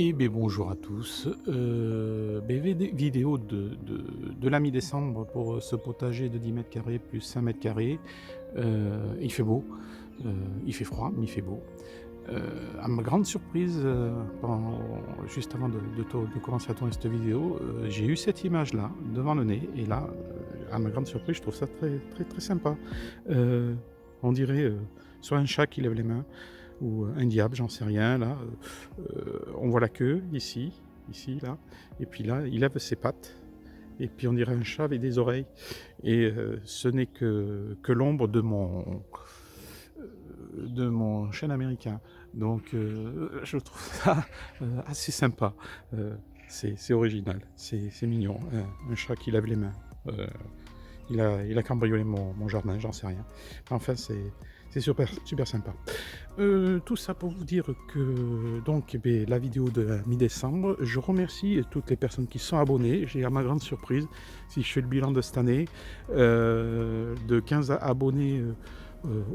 Et bien bonjour à tous. Vidéo de la mi-décembre pour ce potager de 10 mètres carrés plus 5 mètres carrés. Il fait beau, il fait froid, mais il fait beau. À ma grande surprise, juste avant de commencer à tourner cette vidéo, j'ai eu cette image-là devant le nez. Et là, à ma grande surprise, je trouve ça très, très, très sympa. Euh, on dirait soit un chat qui lève les mains, ou un diable, j'en sais rien. Là, on voit la queue ici, là, et puis là, il lève ses pattes, et puis on dirait un chat avec des oreilles. Et ce n'est que l'ombre de mon chêne américain. Donc, je trouve ça assez sympa. C'est original, c'est mignon. Un chat qui lève les mains. Euh, il a cambriolé mon jardin, j'en sais rien. Enfin, c'est super, super sympa. Tout ça pour vous dire que donc la vidéo de la mi-décembre, je remercie toutes les personnes qui sont abonnées. J'ai à ma grande surprise, si je fais le bilan de cette année, de 15 abonnés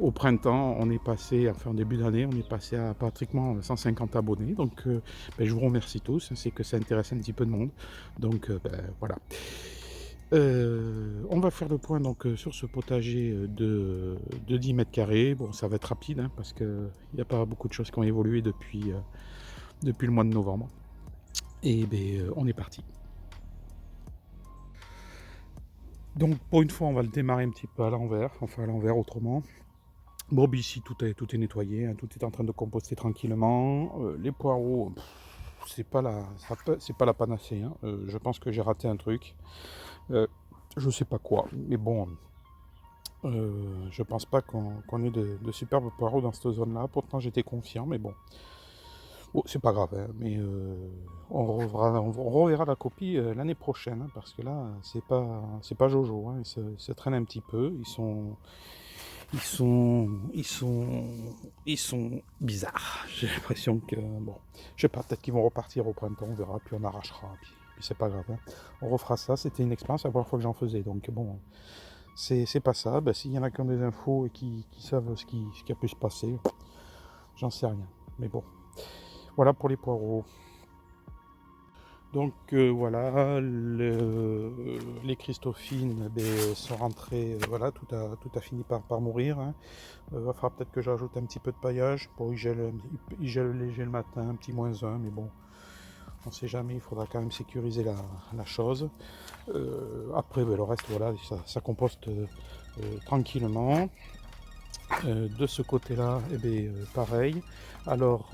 au printemps, on est passé, enfin en début d'année, on est passé à pratiquement 150 abonnés. Donc je vous remercie tous, c'est que ça intéresse un petit peu de monde. Donc voilà. On va faire le point donc sur ce potager de 10 mètres carrés. Bon, ça va être rapide parce qu'il n'y a pas beaucoup de choses qui ont évolué depuis le mois de novembre. Et on est parti. Donc pour une fois, on va le démarrer un petit peu à l'envers, enfin à l'envers autrement. Bon, ici tout est nettoyé, tout est en train de composter tranquillement. Les poireaux, c'est pas la panacée. Je pense que j'ai raté un truc. Je sais pas quoi, mais bon. Je pense pas qu'on ait de superbes poireaux dans cette zone-là. Pourtant, j'étais confiant, mais bon. Oh, c'est pas grave, mais on reverra la copie l'année prochaine, parce que là, c'est pas Jojo. Ils se traînent un petit peu. Ils sont bizarres. J'ai l'impression que bon, je sais pas. Peut-être qu'ils vont repartir au printemps. On verra, puis on arrachera. Puis c'est pas grave. On refera ça. C'était une expérience la première fois que j'en faisais, donc bon. C'est pas ça. S'il y en a qui ont des infos et qui savent ce qui a pu se passer, j'en sais rien. Mais bon, voilà pour les poireaux. Donc voilà, les Christophines sont rentrées. Voilà, tout a fini par mourir. Va falloir peut-être que j'ajoute un petit peu de paillage. Bon, il gèle léger le matin, un petit -1, mais bon, on sait jamais, il faudra quand même sécuriser la chose. Après, le reste, voilà, ça composte tranquillement. De ce côté-là, pareil. Alors,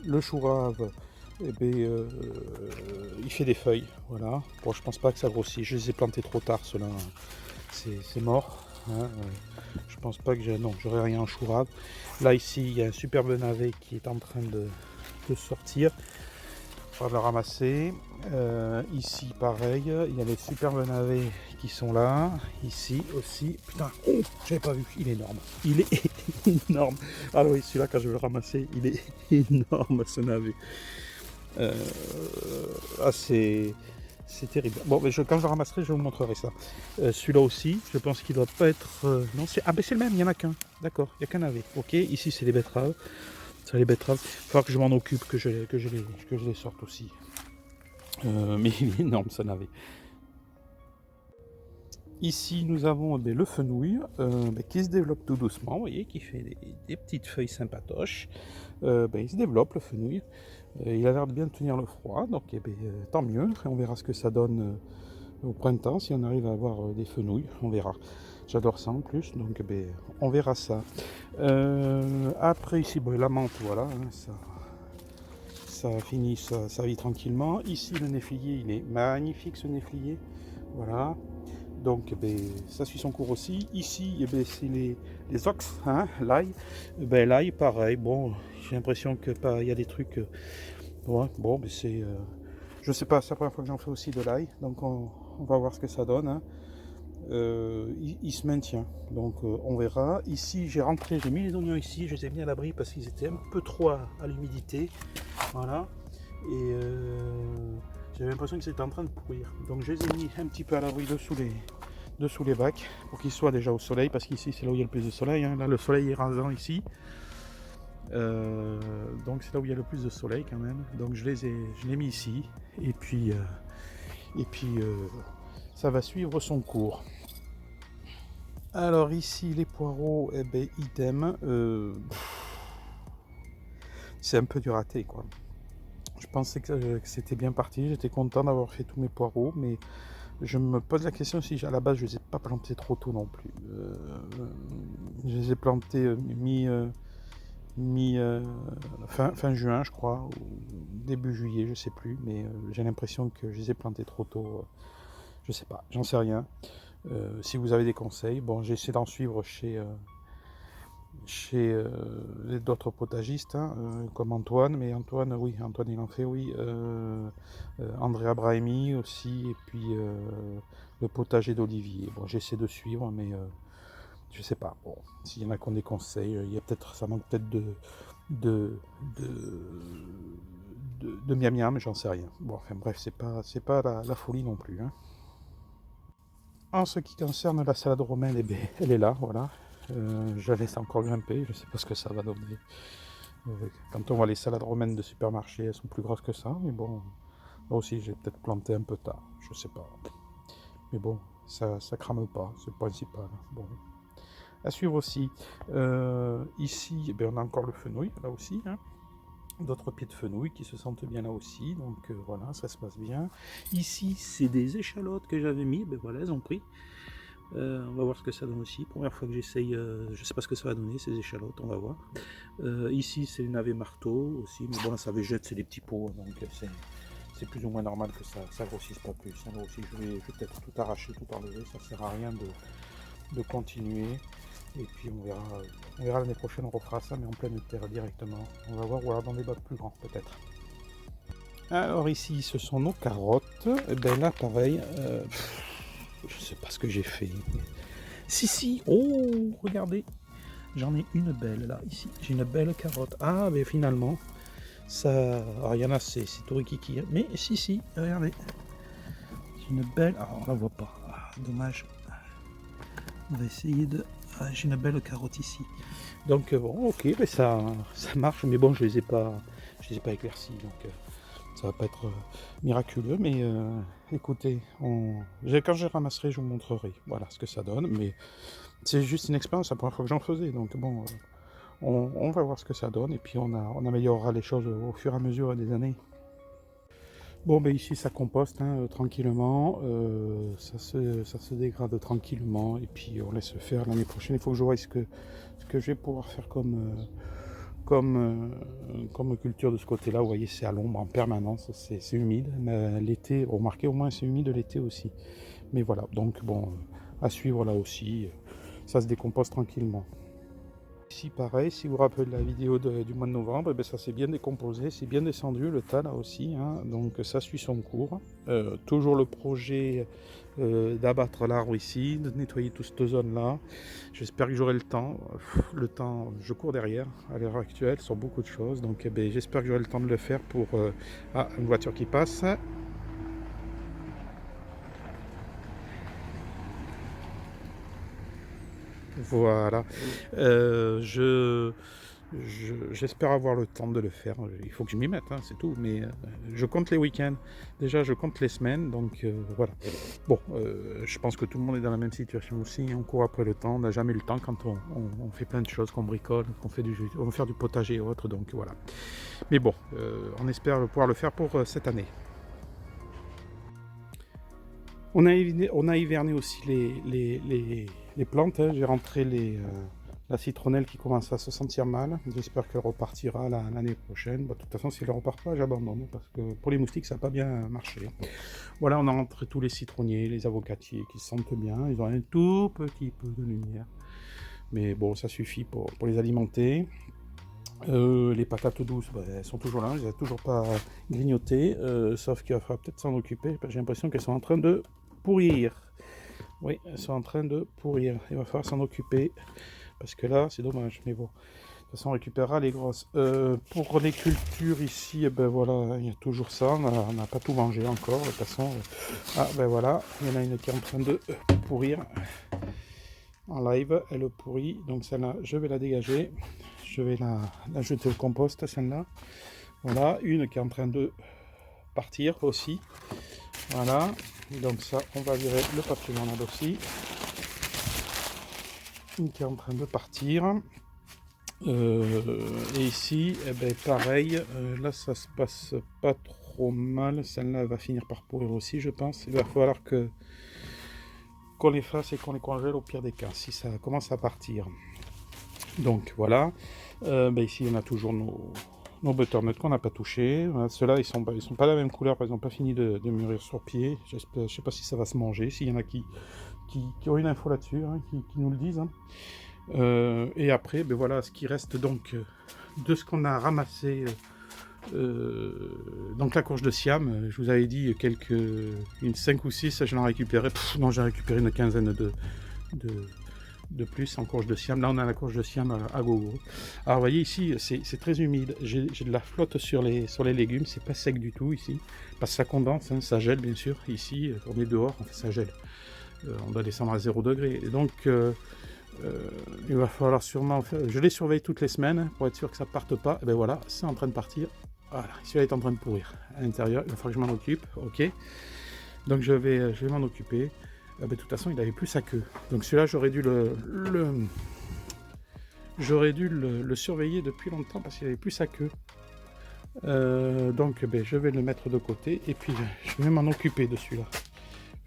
le chou rave, il fait des feuilles, voilà. Bon, je pense pas que ça grossit. Je les ai plantés trop tard, ceux-là. C'est mort. Je pense pas que j'aurai rien en chou rave. Là, ici, il y a un superbe navet qui est en train de sortir. On va le ramasser. Ici, pareil, il y a les superbes navets qui sont là. Ici aussi. Putain, oh, j'avais pas vu. Il est énorme. Il est énorme. Ah oui, celui-là, quand je vais le ramasser, il est énorme, ce navet. C'est terrible. Bon, mais quand je le ramasserai, je vous montrerai ça. Celui-là aussi, je pense qu'il doit pas être... non, c'est le même, il n'y en a qu'un. D'accord, il n'y a qu'un navet. Ok, ici, c'est les betteraves. Ça, les betteraves, il va falloir que je m'en occupe, que je les sorte aussi. Mais il est énorme, ça navet. Ici, nous avons le fenouil qui se développe tout doucement, vous voyez, qui fait des petites feuilles sympatoches. Il se développe, le fenouil. Il a l'air de bien tenir le froid, donc tant mieux. On verra ce que ça donne au printemps, si on arrive à avoir des fenouils, on verra. J'adore ça en plus, donc on verra ça. Après ici, la menthe, voilà, ça finit sa vie tranquillement. Ici, le néflier, il est magnifique, ce néflier. Voilà. Donc, ça suit son cours aussi. Ici, c'est les ox, l'ail. L'ail, pareil. Bon, j'ai l'impression que il y a des trucs. Ouais, bon, c'est. Je sais pas, c'est la première fois que j'en fais aussi de l'ail. Donc, on va voir ce que ça donne. Il se maintient, donc on verra. Ici, j'ai mis les oignons ici, je les ai mis à l'abri parce qu'ils étaient un peu trop à l'humidité. Voilà. Et j'avais l'impression qu'ils étaient en train de pourrir. Donc je les ai mis un petit peu à l'abri dessous les bacs pour qu'ils soient déjà au soleil, parce qu'ici c'est là où il y a le plus de soleil. Là, le soleil est rasant ici. Donc c'est là où il y a le plus de soleil quand même. Donc je l'ai mis ici. Et puis, ça va suivre son cours. Alors ici les poireaux, eh ben idem. C'est un peu du raté quoi. Je pensais que c'était bien parti, j'étais content d'avoir fait tous mes poireaux, mais je me pose la question si à la base je ne les ai pas plantés trop tôt non plus. Je les ai plantés fin juin je crois, ou début juillet, je sais plus, mais j'ai l'impression que je les ai plantés trop tôt. Je sais pas, j'en sais rien. Si vous avez des conseils, bon j'essaie d'en suivre chez d'autres potagistes, hein, comme Antoine, mais Antoine, oui, Antoine il en fait, oui, Andrea Brahimi aussi, et puis le potager d'Olivier. Bon, j'essaie de suivre, mais je sais pas. Bon, s'il y en a qui ont des conseils, il y a peut-être, ça manque peut-être de, miam miam, j'en sais rien. Bon, enfin bref, c'est pas la folie non plus. Hein. En ce qui concerne la salade romaine, eh bien, elle est là, voilà. Je la laisse encore grimper, je sais pas ce que ça va donner. Quand on voit les salades romaines de supermarché, elles sont plus grosses que ça, mais bon, là aussi j'ai peut-être planté un peu tard, je sais pas. Mais bon, ça crame pas, c'est le principal. Bon. À suivre aussi, ici, eh bien, on a encore le fenouil, là aussi, hein. D'autres pieds de fenouil qui se sentent bien là aussi, donc voilà, ça se passe bien. Ici, c'est des échalotes que j'avais mis, ben voilà, elles ont pris. On va voir ce que ça donne aussi. Première fois que j'essaye, je sais pas ce que ça va donner, ces échalotes, on va voir. Ici, c'est le navet marteau aussi, mais bon, là, ça végète, c'est des petits pots, donc c'est plus ou moins normal que ça grossisse pas plus. Là aussi, je vais peut-être tout arracher, tout enlever, ça sert à rien de continuer. Et puis on verra l'année prochaine, on refera ça, mais en pleine terre directement. On va voir, ou alors dans des bacs plus grands, peut-être. Alors ici, ce sont nos carottes. Et ben là, pareil, je sais pas ce que j'ai fait. Si, oh, regardez, j'en ai une belle là, ici. J'ai une belle carotte. Ah, mais finalement, ça. Alors, il y en a, c'est tout rikiki. Mais si, regardez. J'ai une belle. Alors, on la voit pas. Ah, dommage. On va essayer de. Ah, j'ai une belle carotte ici. Donc, bon, ok, ben ça marche. Mais bon, je les ai pas éclaircies. Donc, ça va pas être miraculeux, mais écoutez, quand je ramasserai, je vous montrerai. Voilà ce que ça donne, mais c'est juste une expérience, la première fois que j'en faisais, donc bon, on va voir ce que ça donne, et puis on améliorera les choses au fur et à mesure des années. Bon, ben ici ça composte hein, tranquillement, ça se dégrade tranquillement, et puis on laisse faire l'année prochaine. Il faut que je voie ce que je vais pouvoir faire comme culture de ce côté-là. Vous voyez, c'est à l'ombre en permanence, c'est humide. L'été, remarquez au moins c'est humide l'été aussi. Mais voilà, donc bon, à suivre là aussi, ça se décompose tranquillement. Ici pareil, si vous vous rappelez la vidéo du mois de novembre, ben ça s'est bien décomposé, c'est bien descendu le tas là aussi, hein, donc ça suit son cours. Toujours le projet d'abattre l'arbre ici, de nettoyer toute cette zone là. J'espère que j'aurai le temps. Le temps, je cours derrière à l'heure actuelle sur beaucoup de choses, donc ben, j'espère que j'aurai le temps de le faire pour... Ah, une voiture qui passe. Voilà. J'espère avoir le temps de le faire. Il faut que je m'y mette, hein, c'est tout. Mais je compte les week-ends. Déjà, je compte les semaines. Donc voilà. Bon, je pense que tout le monde est dans la même situation aussi. On court après le temps. On n'a jamais le temps quand on fait plein de choses, qu'on bricole, on va faire du potager et autres. Donc voilà. Mais bon, on espère pouvoir le faire pour cette année. On a hiverné aussi les plantes. Hein. J'ai rentré la citronnelle qui commence à se sentir mal. J'espère qu'elle repartira l'année prochaine. Bah, de toute façon, si elle ne repart pas, j'abandonne. Parce que pour les moustiques, ça n'a pas bien marché. Voilà, on a rentré tous les citronniers, les avocatiers qui se sentent bien. Ils ont un tout petit peu de lumière. Mais bon, ça suffit pour les alimenter. Les patates douces, bah, elles sont toujours là, je les ai toujours pas grignotées, sauf qu'il va falloir peut-être s'en occuper, j'ai l'impression qu'elles sont en train de pourrir. Oui, elles sont en train de pourrir, il va falloir s'en occuper, parce que là, c'est dommage, mais bon, de toute façon, on récupérera les grosses. Pour les cultures ici, eh ben voilà, il y a toujours ça, on n'a pas tout mangé encore, de toute façon. Ah, ben voilà, il y en a une qui est en train de pourrir. En live, elle pourrit, donc celle-là, je vais la dégager. je vais la jeter au compost, celle-là. Voilà, une qui est en train de partir aussi. Voilà, donc ça, on va virer le papier journal aussi. Une qui est en train de partir. Et ici, eh ben, pareil, là ça se passe pas trop mal. Celle-là va finir par pourrir aussi, je pense. Il va falloir qu'on les fasse et qu'on les congèle au pire des cas, si ça commence à partir. Donc voilà. Ben, ici, on a toujours nos butternuts qu'on n'a pas touchés. Voilà, ceux-là, ils sont pas de la même couleur, ils n'ont pas fini de mûrir sur pied. Je sais pas si ça va se manger, s'il y en a qui ont une info là-dessus, hein, qui nous le disent. Hein. Et après, ben voilà, ce qui reste donc de ce qu'on a ramassé. Donc la courge de Siam, je vous avais dit une 5 ou 6, je l'en récupéré. Non, j'ai récupéré une quinzaine de plus en courge de Siam. Là, on a la courge de Siam à gogo. Alors, vous voyez ici, c'est très humide. J'ai de la flotte sur les légumes. C'est pas sec du tout ici, parce que ça condense, hein, ça gèle bien sûr. Ici, on est dehors, ça gèle. On doit descendre à 0 degré. Et donc, il va falloir sûrement faire... Je les surveille toutes les semaines pour être sûr que ça parte pas. Et ben voilà, c'est en train de partir. Voilà, celui-là est en train de pourrir à l'intérieur. Il va falloir que je m'en occupe. Ok. Donc je vais m'en occuper. Ben, de toute façon, il avait plus sa queue. Donc celui-là, j'aurais dû le surveiller depuis longtemps parce qu'il avait plus sa queue. Donc ben, je vais le mettre de côté et puis je vais m'en occuper de celui-là.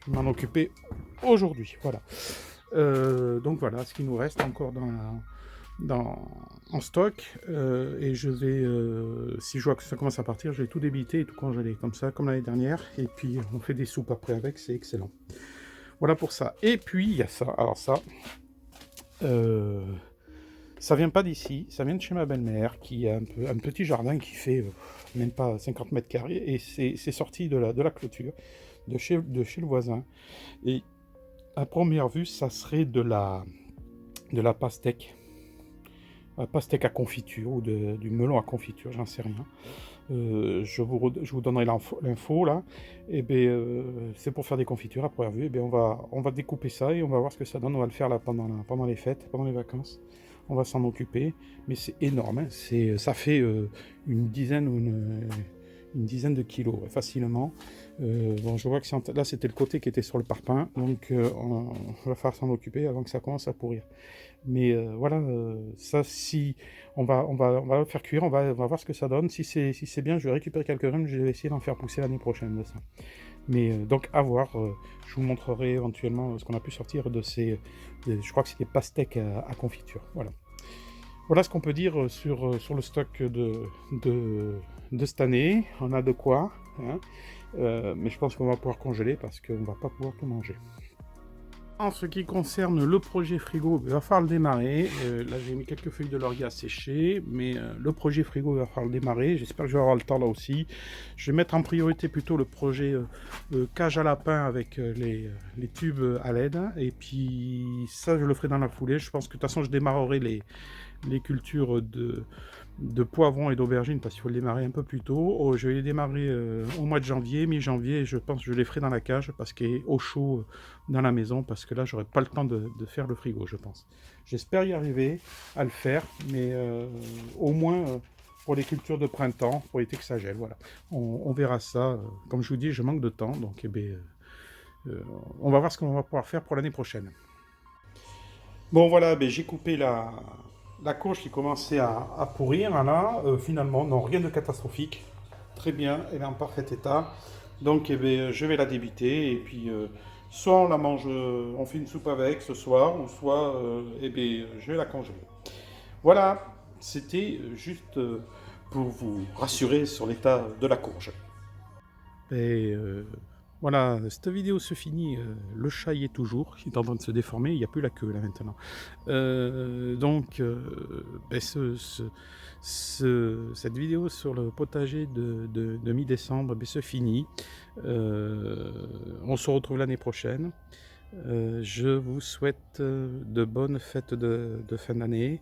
Je vais m'en occuper aujourd'hui. Voilà. Donc voilà ce qui nous reste encore en stock. Et je vais, si je vois que ça commence à partir, je vais tout débiter et tout congeler comme ça, comme l'année dernière. Et puis on fait des soupes après avec, c'est excellent. Voilà pour ça. Et puis il y a ça. Alors ça vient pas d'ici, ça vient de chez ma belle-mère qui a un petit jardin qui fait même pas 50 mètres carrés et c'est sorti de la clôture de chez le voisin. Et à première vue, ça serait de la pastèque. Pastèque à confiture ou du melon à confiture, j'en sais rien. Je vous donnerai l'info là. Et ben, c'est pour faire des confitures à première vue. Et ben, on va découper ça et on va voir ce que ça donne. On va le faire là pendant les fêtes, pendant les vacances. On va s'en occuper. Mais c'est énorme. Hein. Ça fait une dizaine de kilos facilement. Bon, je vois que là c'était le côté qui était sur le parpaing, donc on va falloir s'en occuper avant que ça commence à pourrir. Mais voilà, ça si on va le faire cuire, on va voir ce que ça donne. Si c'est bien, je vais récupérer quelques graines, je vais essayer d'en faire pousser l'année prochaine de ça. Mais donc à voir, je vous montrerai éventuellement ce qu'on a pu sortir je crois que c'était pastèque à confiture. Voilà. Voilà ce qu'on peut dire sur le stock de cette année. On a de quoi, hein. Mais je pense qu'on va pouvoir congeler parce qu'on ne va pas pouvoir tout manger. En ce qui concerne le projet frigo, il va falloir le démarrer. Là, j'ai mis quelques feuilles de laurier à sécher, mais le projet frigo, il va falloir le démarrer. J'espère que je vais avoir le temps là aussi. Je vais mettre en priorité plutôt le projet cage à lapin avec les tubes à LED. Et puis ça, je le ferai dans la foulée. Je pense que de toute façon, je démarrerai les cultures de poivrons et d'aubergines parce qu'il faut le démarrer un peu plus tôt. Je vais les démarrer au mois de janvier, mi-janvier, et je pense que je les ferai dans la cage parce qu'il est au chaud dans la maison, parce que là j'aurai pas le temps de faire le frigo, je pense. J'espère y arriver à le faire, mais au moins pour les cultures de printemps, pour éviter que ça gèle, voilà. On verra ça. Comme je vous dis, je manque de temps, donc on va voir ce qu'on va pouvoir faire pour l'année prochaine. Bon voilà, j'ai coupé la courge qui commençait à pourrir, là, finalement, non, rien de catastrophique. Très bien, elle est en parfait état. Donc, je vais la débiter et puis soit on la mange, on fait une soupe avec ce soir, ou soit, je vais la congeler. Voilà, c'était juste pour vous rassurer sur l'état de la courge. Et voilà, cette vidéo se finit, le chat y est toujours, il est en train de se déformer, il n'y a plus la queue là maintenant. Donc, cette vidéo sur le potager de mi-décembre se finit. On se retrouve l'année prochaine. Je vous souhaite de bonnes fêtes de fin d'année.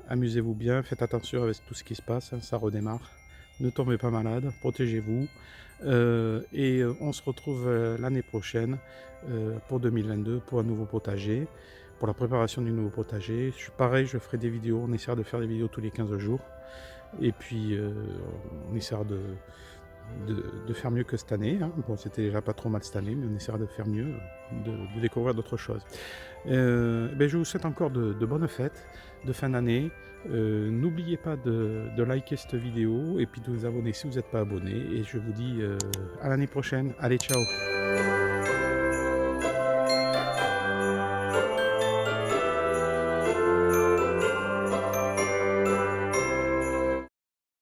Amusez-vous bien, faites attention avec tout ce qui se passe, hein, ça redémarre. Ne tombez pas malade, protégez-vous. Et on se retrouve l'année prochaine pour 2022 pour un nouveau potager. pour la préparation du nouveau potager. Pareil, je ferai des vidéos, on essaiera de faire des vidéos tous les 15 jours. Et puis on essaiera de faire mieux que cette année, hein. Bon, c'était déjà pas trop mal cette année, mais on essaiera de faire mieux, de découvrir d'autres choses. Je vous souhaite encore de bonnes fêtes de fin d'année. N'oubliez pas de liker cette vidéo et puis de vous abonner si vous n'êtes pas abonné. Et je vous dis à l'année prochaine. Allez, ciao!